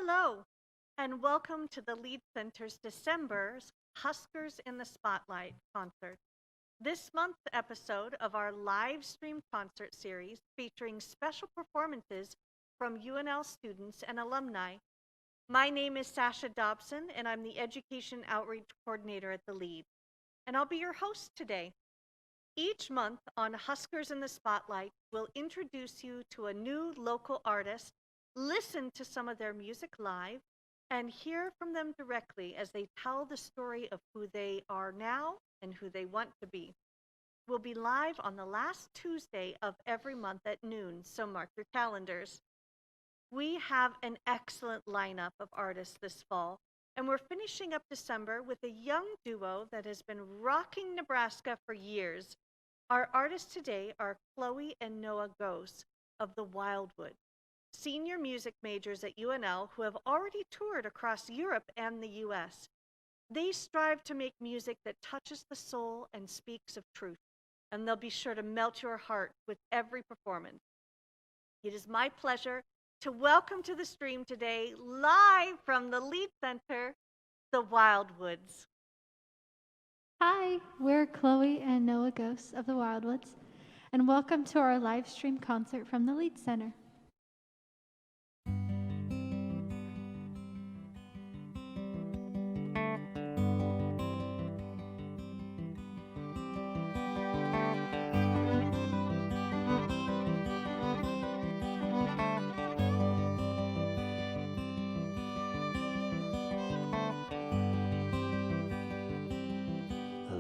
Hello, and welcome to the Lead Center's December's Huskers in the Spotlight concert. This month's episode of our live stream concert series featuring special performances from UNL students and alumni. My name is Sasha Dobson, and I'm the Education Outreach Coordinator at the Lead, and I'll be your host today. Each month on Huskers in the Spotlight, we'll introduce you to a new local artist, listen to some of their music live, and hear from them directly as they tell the story of who they are now and who they want to be. We'll be live on the last Tuesday of every month at noon, so mark your calendars. We have an excellent lineup of artists this fall, and we're finishing up December with a young duo that has been rocking Nebraska for years. Our artists today are Chloe and Noah Gose of the Wildwoods, senior music majors at UNL who have already toured across Europe and the US. They strive to make music that touches the soul and speaks of truth, and they'll be sure to melt your heart with every performance. It is my pleasure to welcome to the stream today, live from the Lead Center, the Wildwoods. Hi, we're Chloe and Noah Gose of the Wildwoods, and welcome to our live stream concert from the Lead Center.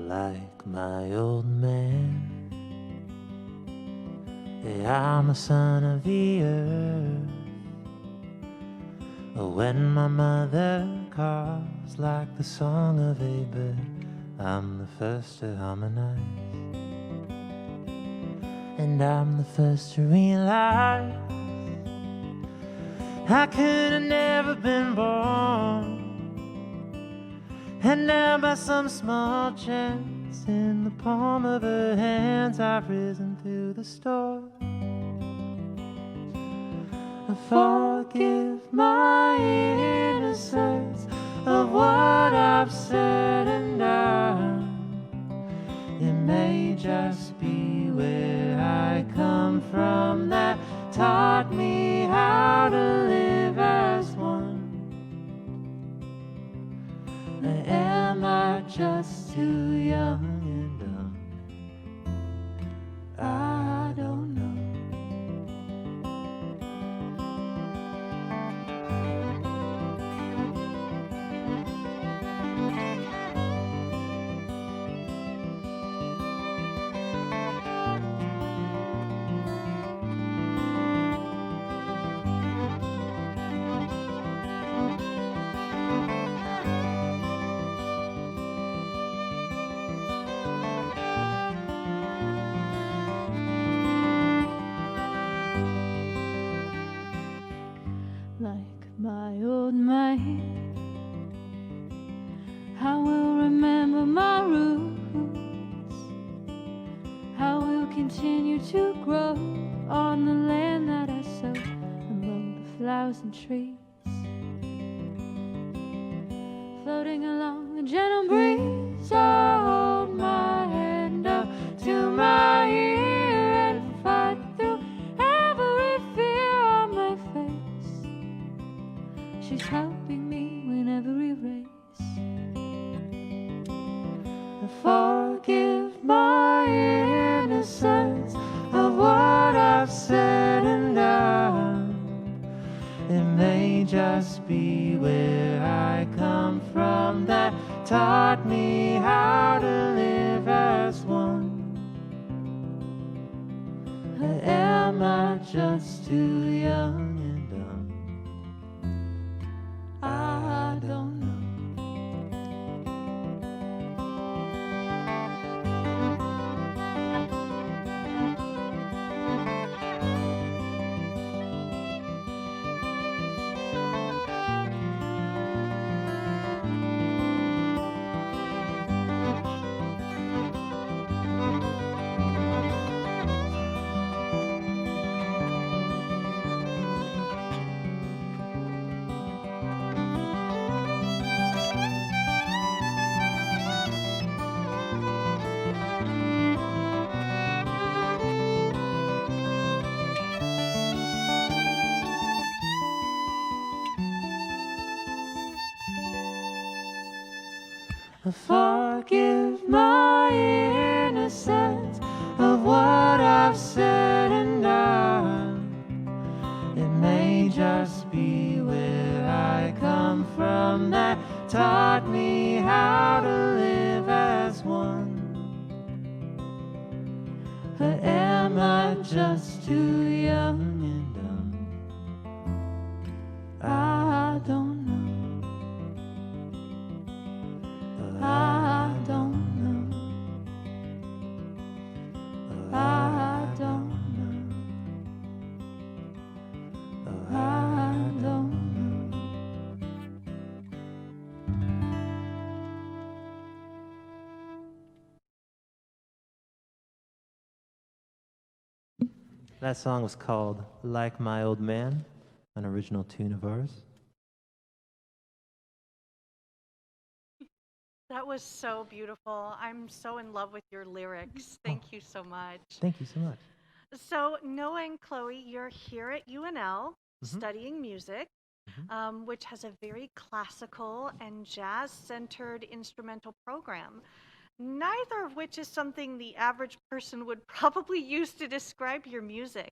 Like my old man, I'm a son of the earth. When my mother calls like the song of a bird, I'm the first to harmonize, and I'm the first to realize I could have never been born. And now by some small chance, in the palm of her hands, I've risen through the storm. Forgive my innocence of what I've said and done. It may just be where I come from that taught me how to live as one. Am I just too young and dumb? I don't know. Like my old man, I will remember my roots. I will continue to grow on the land that I sowed, among the flowers and trees. Floating along the gentle breeze, I hold my hand up to my ear and fight through every fear on my face. She's helping me win every race. Forgive my innocence of what I've said and done. It may just be where I come from that taught me how to live as one. Am I just too young and dumb? I don't know. Forgive my innocence of what I've said and done. It may just be where I come from that taught me how to live as one. But am I just too young and dumb? I don't know. I don't know. I don't know. I don't know. That song was called Like My Old Man, an original tune of ours. That was so beautiful. I'm so in love with your lyrics. Thank you so much. Thank you so much. So, Noah and Chloe, you're here at UNL studying music, which has a very classical and jazz-centered instrumental program, neither of which is something the average person would probably use to describe your music.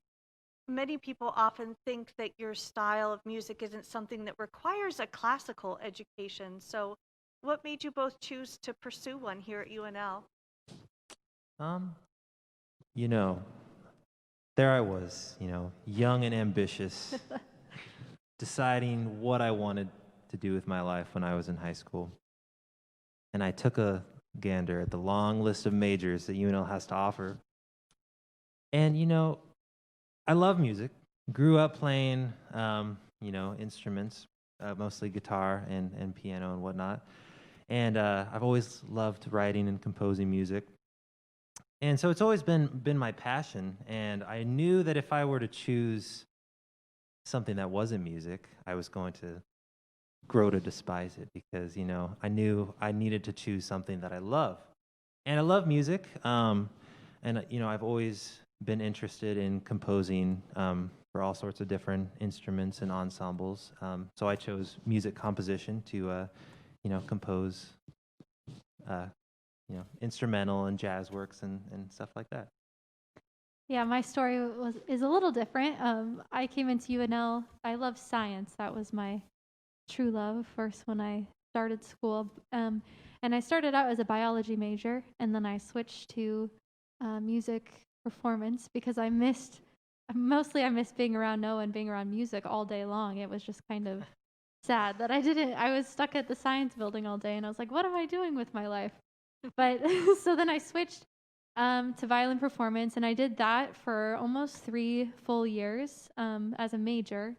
Many people often think that your style of music isn't something that requires a classical education. So, what made you both choose to pursue one here at UNL? You know, there I was, young and ambitious, deciding what I wanted to do with my life when I was in high school. And I took a gander at the long list of majors that UNL has to offer. And, I love music. Grew up playing, instruments, mostly guitar and piano and whatnot. And I've always loved writing and composing music. And so it's always been my passion. And I knew that if I were to choose something that wasn't music, I was going to grow to despise it because, I knew I needed to choose something that I love. And I love music. I've always been interested in composing for all sorts of different instruments and ensembles. So I chose music composition to compose, instrumental and jazz works and stuff like that. Yeah, my story is a little different. I came into UNL. I love science. That was my true love first when I started school. And I started out as a biology major, and then I switched to music performance because I missed being around Noah and being around music all day long. It was just kind of sad that I was stuck at the science building all day and I was like, what am I doing with my life? But so then I switched to violin performance, and I did that for almost 3 full years as a major.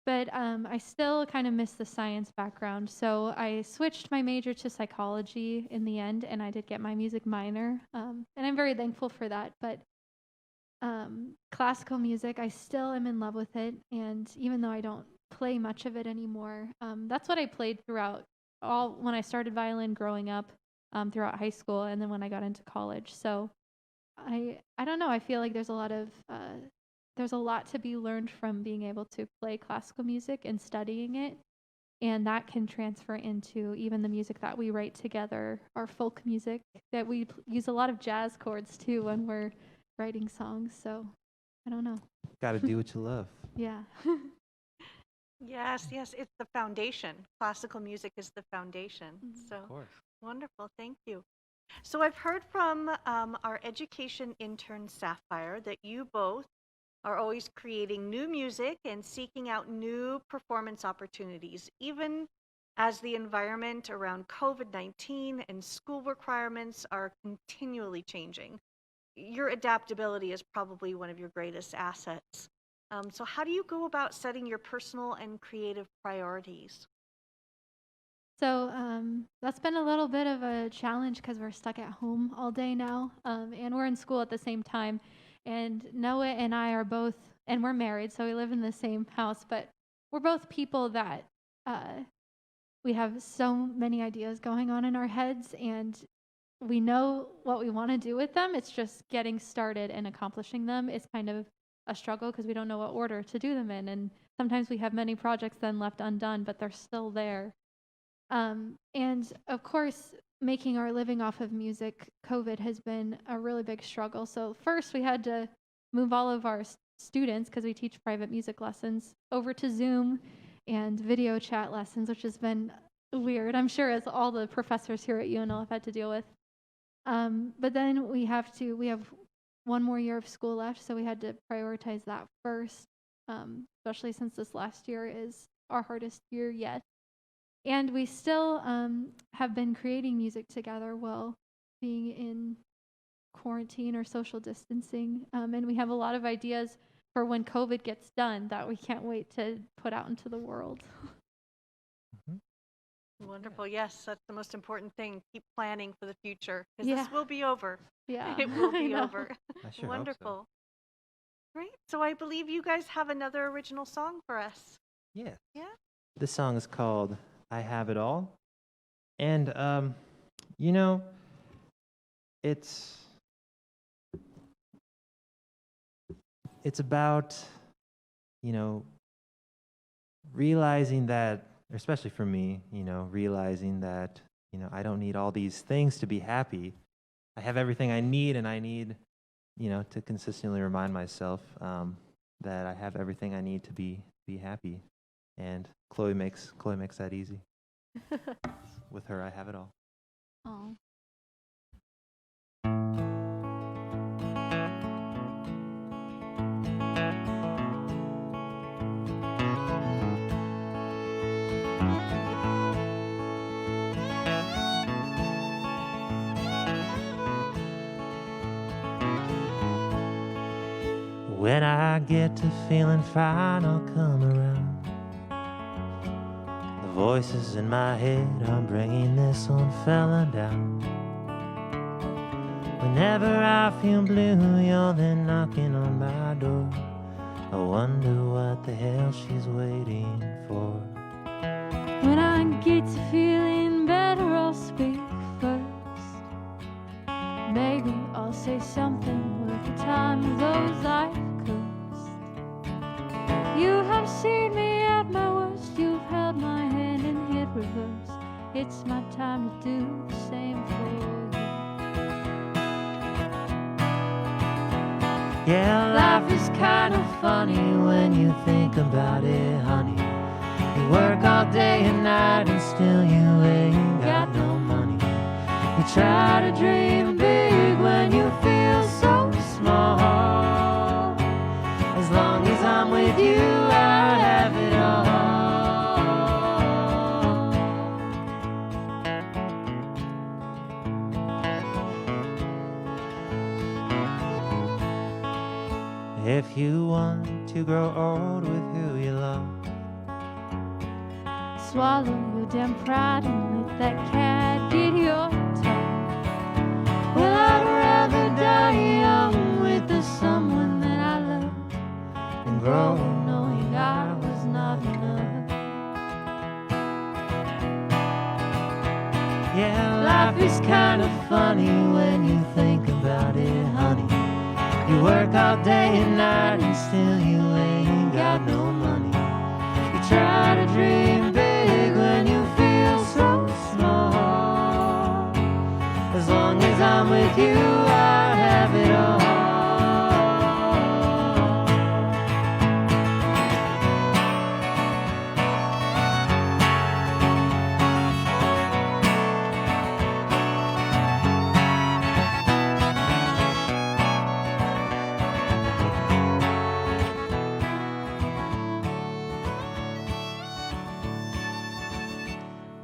But I still kind of missed the science background. So I switched my major to psychology in the end, and I did get my music minor. And I'm very thankful for that. But classical music, I still am in love with it. And even though I don't play much of it anymore, that's what I played throughout when I started violin growing up, throughout high school, and then when I got into college. So I don't know, I feel like there's a lot to be learned from being able to play classical music and studying it, and that can transfer into even the music that we write together, our folk music, that we use a lot of jazz chords too when we're writing songs. So I don't know. Got to do what you love. Yeah. Yes, it's the foundation. Classical music is the foundation. So Of course. wonderful, thank you. So I've heard from our education intern, Sapphire, that you both are always creating new music and seeking out new performance opportunities, even as the environment around COVID-19 and school requirements are continually changing. Your adaptability is probably one of your greatest assets. So how do you go about setting your personal and creative priorities? So that's been a little bit of a challenge because we're stuck at home all day now, and we're in school at the same time. And Noah and I are both, and we're married, so we live in the same house, but we're both people that we have so many ideas going on in our heads, and we know what we want to do with them. It's just getting started and accomplishing them is kind of a struggle because we don't know what order to do them in. And sometimes we have many projects then left undone, but they're still there. And of course, making our living off of music, COVID has been a really big struggle. So first we had to move all of our students, because we teach private music lessons, over to Zoom and video chat lessons, which has been weird. I'm sure as all the professors here at UNL have had to deal with. But then we have one more year of school left, so we had to prioritize that first, especially since this last year is our hardest year yet. And we still have been creating music together while being in quarantine or social distancing. And we have a lot of ideas for when COVID gets done that we can't wait to put out into the world. Wonderful. Yes, that's the most important thing. Keep planning for the future, because Yeah. this will be over. Yeah. It will I be know. over. I sure Wonderful. hope Great. So I believe you guys have another original song for us. so. Yeah. Yeah. This song is called I Have It All. And, you know, it's about, you know, realizing that, especially for me, you know, realizing that, you know, I don't need all these things to be happy. I have everything I need, and I need, you know, to consistently remind myself that I have everything I need to be happy. And Chloe makes that easy. With her, I have it all. Oh. When I get to feeling fine, I'll come around. The voices in my head are bringing this old fella down. Whenever I feel blue, you're there knocking on my door. I wonder what the hell she's waiting for. When I get to feeling better, I'll speak first. Maybe I'll say something worth the time of those I've cursed. You have seen me at my worst. You've held my hand and hit reverse. It's my time to do the same for you. Yeah, life is kind of funny when you think about it, honey. You work all day and night and still you ain't got no money. You try to dream big when you feel so small. As long as I'm with you, I have it all. If you want to grow old with who you love, Swallow your damn pride and let that cat get your tongue. Well, I'd rather die young with the someone that I love than grow knowing I was not enough. yeah, life is kind of funny when you think about it, honey. You work all day and night and still you ain't got no money. You try to dream big when you feel so small. As long as I'm with you, I have it all.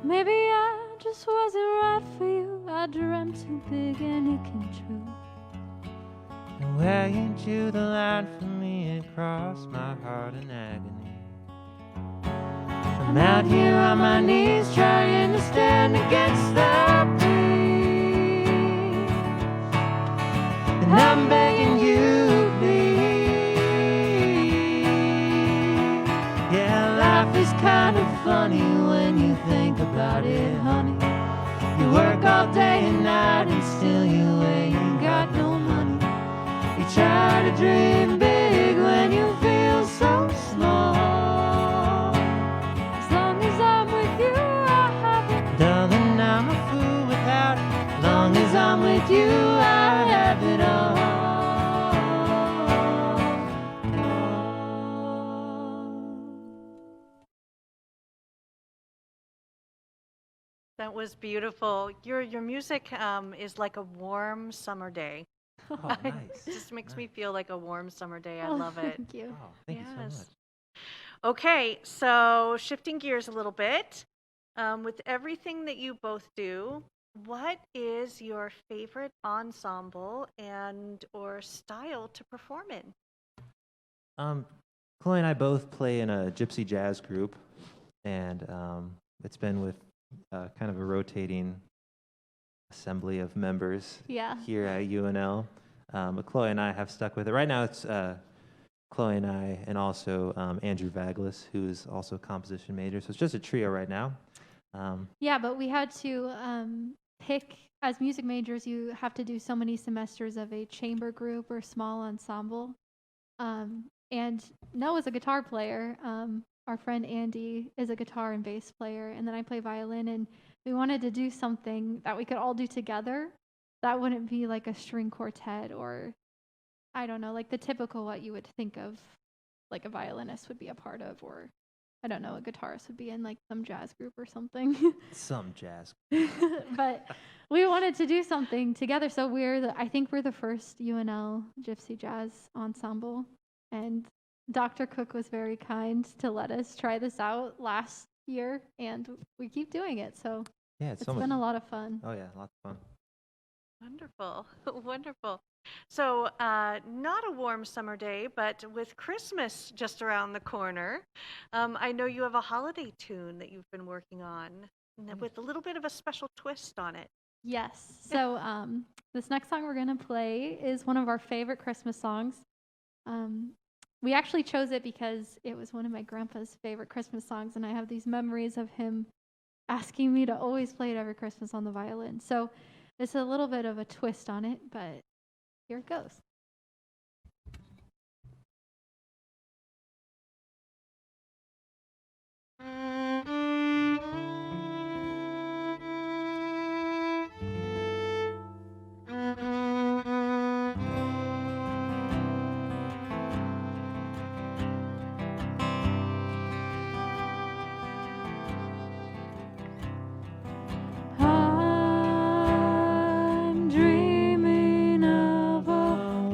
Maybe I just wasn't right for you. I dreamt too big and it came true. And where you drew the line for me, it crossed my heart in agony. I'm out here on my knees trying to stand against the breeze. And I'm begging you, please. Yeah, life is kind of funny when you think about it, honey. You work all day and night and still you ain't got no money. You try to dream big when you feel so small. As long as I'm with you, I have it. Darling, I'm a fool without That was beautiful. Your music is like a warm summer day. Oh, nice. It just makes me Nice. feel like a warm summer day. I Oh, love it. Thank you. Oh, thank you so Yes. much. Okay, so shifting gears a little bit, with everything that you both do, what is your favorite ensemble and or style to perform in? Chloe and I both play in a gypsy jazz group, and it's been with kind of a rotating assembly of members Yeah. here at UNL. But Chloe and I have stuck with it. Right now it's Chloe and I, and also Andrew Vaglis, who is also a composition major. So it's just a trio right now. Yeah, but we had to pick, as music majors, you have to do so many semesters of a chamber group or small ensemble. And Noah's a guitar player. Our friend Andy is a guitar and bass player, and then I play violin. And we wanted to do something that we could all do together that wouldn't be like a string quartet or, I don't know, like the typical what you would think of like a violinist would be a part of, or I don't know, a guitarist would be in like some jazz group or something. Some jazz. But we wanted to do something together. So I think we're the first UNL Gypsy Jazz ensemble. And Dr. Cook was very kind to let us try this out last year, and we keep doing it. So Yeah, it's so been much. a lot of fun. Oh yeah, lots of fun. Wonderful, wonderful. So, not a warm summer day, but with Christmas just around the corner, I know you have a holiday tune that you've been working on with a little bit of a special twist on it. Yes. So this next song we're going to play is one of our favorite Christmas songs. We actually chose it because it was one of my grandpa's favorite Christmas songs, and I have these memories of him asking me to always play it every Christmas on the violin. So it's a little bit of a twist on it, but here it goes. I'm dreaming of a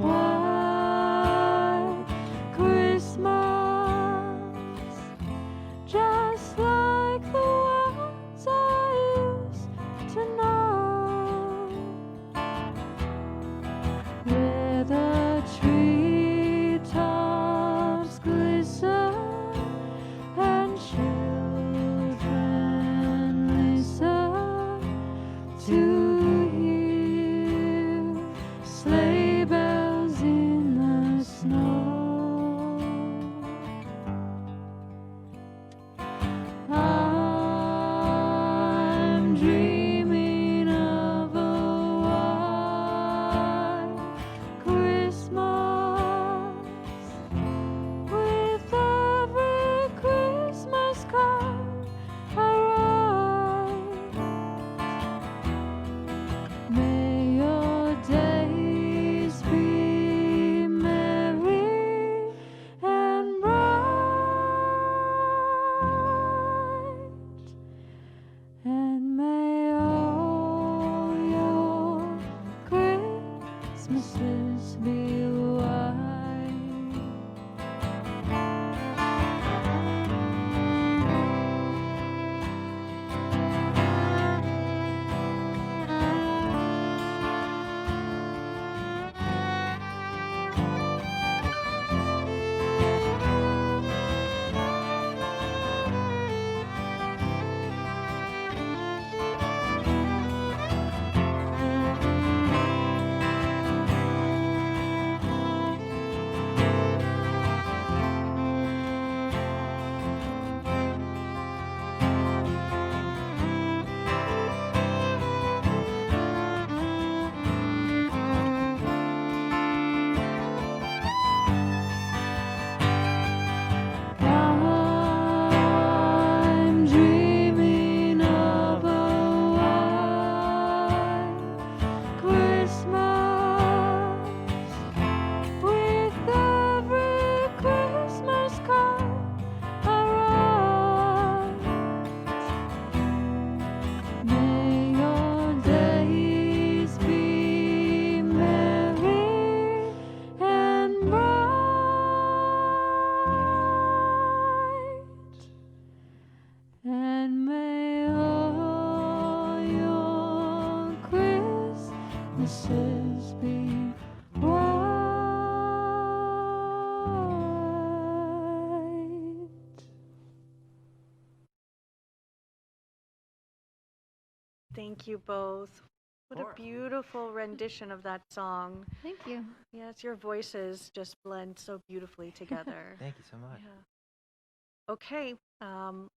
Thank you both. What a beautiful rendition of that song. Thank you. Yes, your voices just blend so beautifully together. Thank you so much. Yeah. Okay,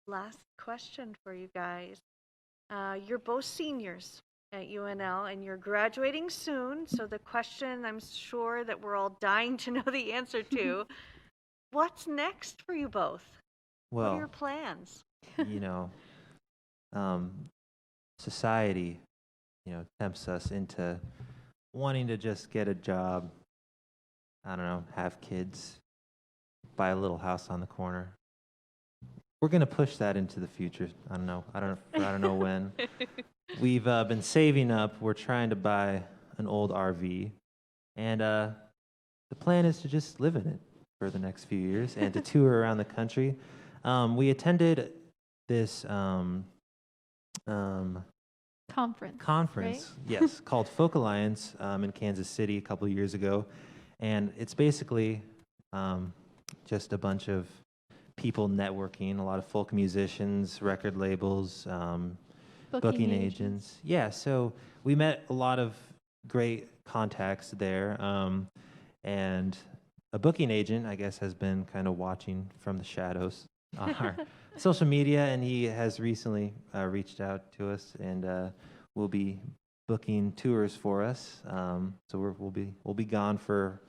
last question for you guys. You're both seniors at UNL and you're graduating soon. So the question I'm sure that we're all dying to know the answer to, what's next for you both? What are your Well, plans? you know, society, tempts us into wanting to just get a job, I don't know, have kids, buy a little house on the corner. We're going to push that into the future. I don't know when. We've been saving up. We're trying to buy an old RV, and the plan is to just live in it for the next few years and to tour around the country. We attended this Conference, yes, called Folk Alliance in Kansas City a couple of years ago, and it's basically just a bunch of people networking, a lot of folk musicians, record labels, booking agents. Yeah, so we met a lot of great contacts there, and a booking agent, I guess, has been kind of watching from the shadows on our social media, and he has recently reached out to us, and will be booking tours for us. So we'll be gone for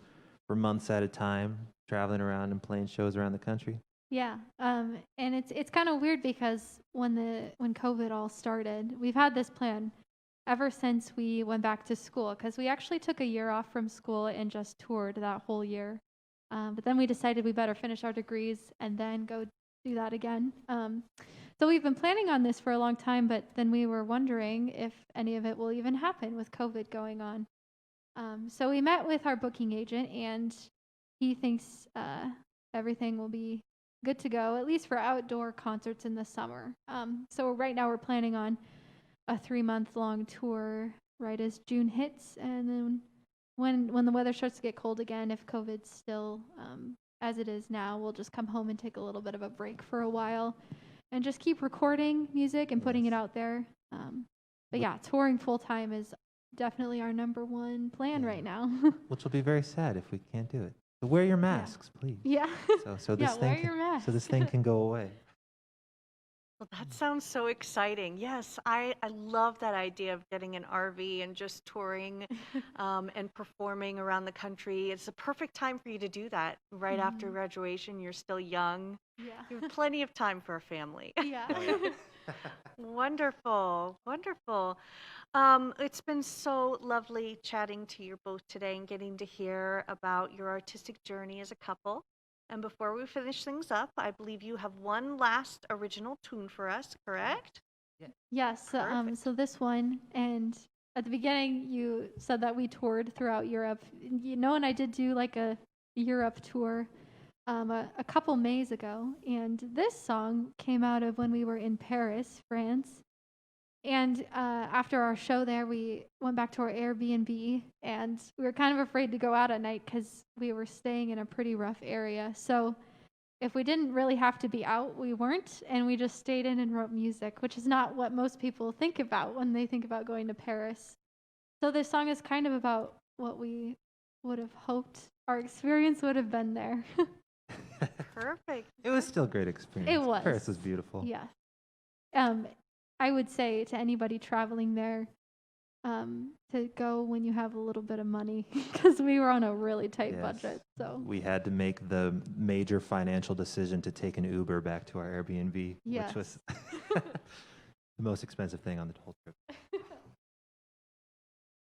months at a time, traveling around and playing shows around the country. Yeah, and it's kind of weird because when COVID all started, we've had this plan ever since we went back to school, because we actually took a year off from school and just toured that whole year. But then we decided we better finish our degrees and then go do that again. So we've been planning on this for a long time, but then we were wondering if any of it will even happen with COVID going on. So we met with our booking agent, and he thinks everything will be good to go, at least for outdoor concerts in the summer. So right now we're planning on a 3-month-long tour right as June hits, and then when the weather starts to get cold again, if COVID's still as it is now, we'll just come home and take a little bit of a break for a while and just keep recording music and putting it out there. But yeah, touring full time is definitely our number one plan right now. Which will be very sad if we can't do it. So wear your masks, please. Yeah. So this wear thing your mask. so this thing can go away. Well, that sounds so exciting. Yes, I love that idea of getting an RV and just touring and performing around the country. It's a perfect time for you to do that right after graduation. You're still young. Yeah. You have plenty of time for a family. Yeah. Wonderful, wonderful. It's been so lovely chatting to you both today and getting to hear about your artistic journey as a couple. And before we finish things up, I believe you have one last original tune for us, correct? Yes. So this one, and at the beginning you said that we toured throughout Europe. And I did do like a Europe tour a couple Mays ago, and this song came out of when we were in Paris, France. And after our show there, we went back to our Airbnb, and we were kind of afraid to go out at night because we were staying in a pretty rough area. So if we didn't really have to be out, we weren't, and we just stayed in and wrote music, which is not what most people think about when they think about going to Paris. So this song is kind of about what we would have hoped our experience would have been there. Perfect. It was still a great experience. It was. Paris was beautiful. Yeah. I would say to anybody traveling there to go when you have a little bit of money, because we were on a really tight budget. So we had to make the major financial decision to take an Uber back to our Airbnb, which was the most expensive thing on the whole trip.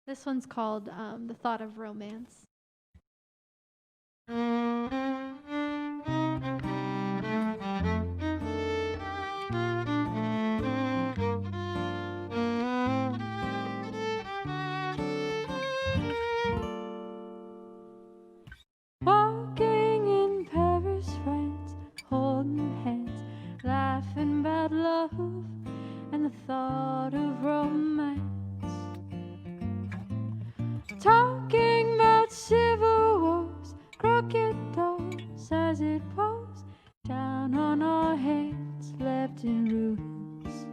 This one's called The Thought of Romance. Walking in Paris, France, holding hands, laughing about love and the thought of romance. Talking about civil wars, crooked doors as it pours down on our heads, left in ruins.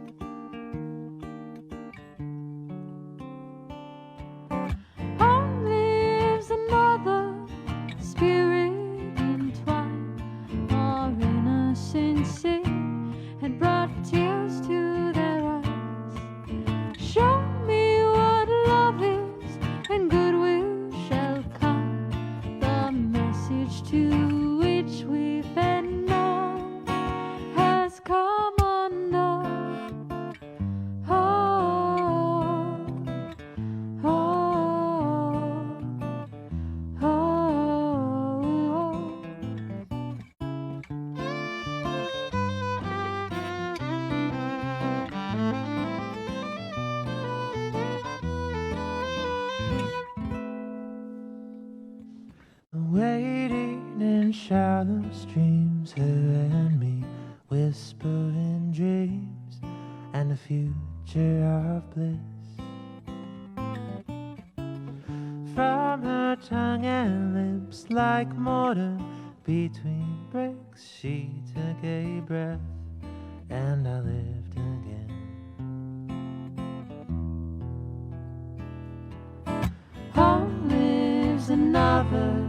and shallow streams, her and me whispering dreams and a future of bliss. From her tongue and lips like mortar between bricks, she took a breath and I lived again. Home lives another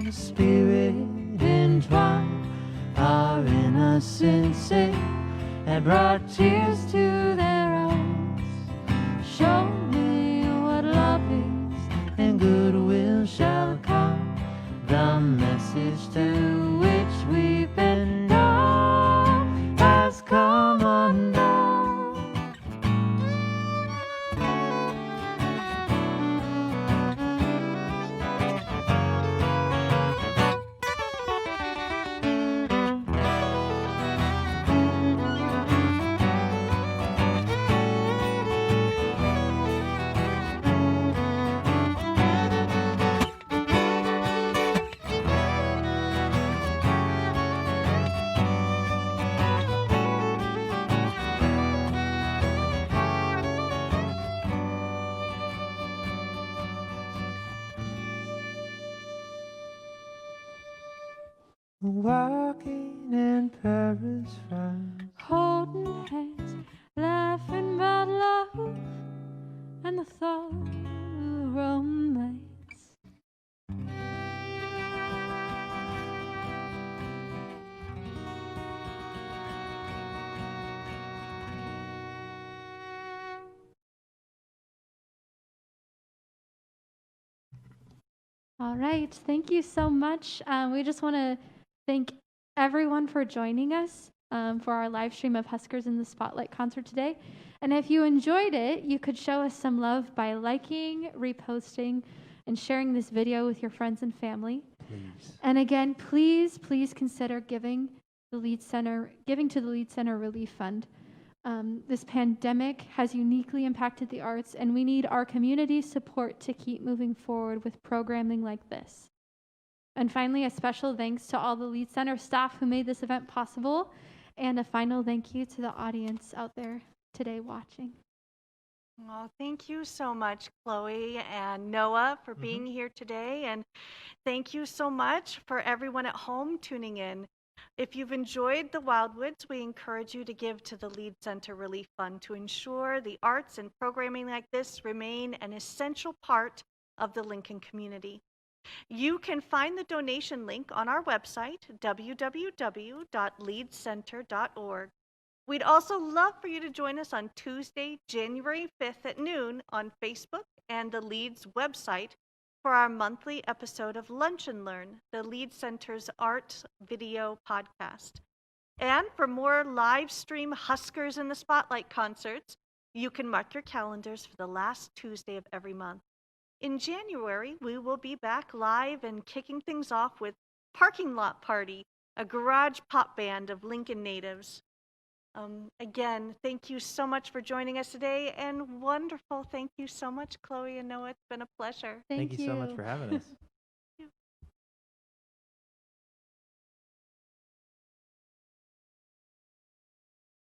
spirit entwined, our innocence had brought tears to their eyes. Show me what love is, and goodwill shall come. The message to which we've been known has come undone. Walking in Paris, France, Holding hands, laughing about love and the thought of romance. All right, thank you so much. We just want to thank everyone for joining us for our live stream of Huskers in the Spotlight concert today. And if you enjoyed it, you could show us some love by liking, reposting, and sharing this video with your friends and family. please. And again, please consider giving to the Lead Center Relief Fund. This pandemic has uniquely impacted the arts, and we need our community support to keep moving forward with programming like this. And finally, a special thanks to all the Lead Center staff who made this event possible, and a final thank you to the audience out there today watching. Well, thank you so much, Chloe and Noah, for being here today. And thank you so much for everyone at home tuning in. If you've enjoyed the Wildwoods, we encourage you to give to the Lead Center Relief Fund to ensure the arts and programming like this remain an essential part of the Lincoln community. You can find the donation link on our website, www.leadcenter.org. We'd also love for you to join us on Tuesday, January 5th at noon on Facebook and the Lead's website for our monthly episode of Lunch and Learn, the Lead Center's art video podcast. And for more live stream Huskers in the Spotlight concerts, you can mark your calendars for the last Tuesday of every month. In January, we will be back live and kicking things off with Parking Lot Party, a garage pop band of Lincoln natives. Again, thank you so much for joining us today, and wonderful. Thank you so much, Chloe and Noah. It's been a pleasure. Thank you so much for having us.